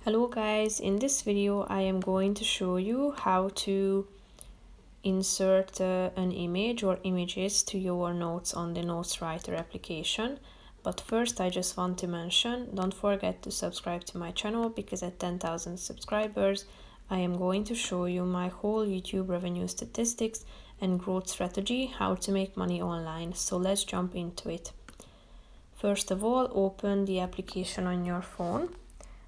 Hello guys, in this video I am going to show you how to insert an image or images to your notes on the Notes Writer application. But first I just want to mention, don't forget to subscribe to my channel because at 10,000 subscribers I am going to show you my whole YouTube revenue statistics and growth strategy, how to make money online. So let's jump into it. First of all, open the application on your phone.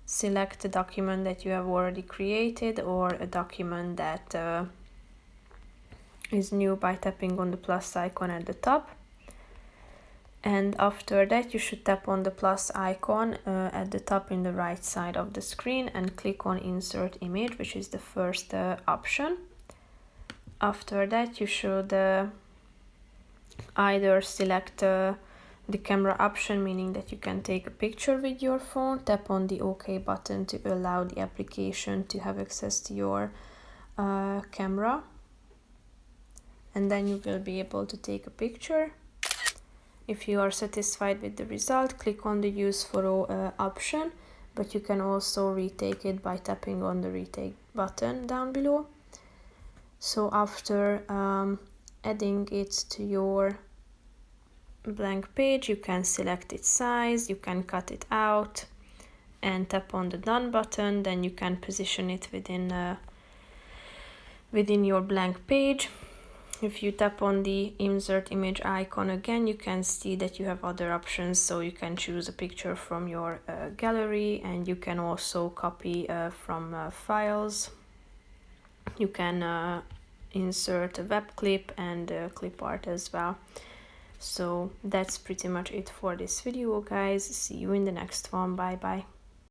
Select a document that you have already created or a document that is new by tapping on the plus icon at the top. And after that you should tap on the plus icon at the top in the right side of the screen and click on Insert Image, which is the first option. After that you should either select the camera option, meaning that you can take a picture with your phone, tap on the OK button to allow the application to have access to your camera, and then you will be able to take a picture. If you are satisfied with the result, click on the Use Photo option, but you can also retake it by tapping on the Retake button down below. So after adding it to your blank page, you can select its size, you can cut it out and tap on the Done button. Then you can position it within your blank page. If you tap on the Insert Image icon again, you can see that you have other options. So you can choose a picture from your gallery, and you can also copy from files. You can insert a web clip and clip art as well. So that's pretty much it for this video, guys. See you in the next one. Bye bye.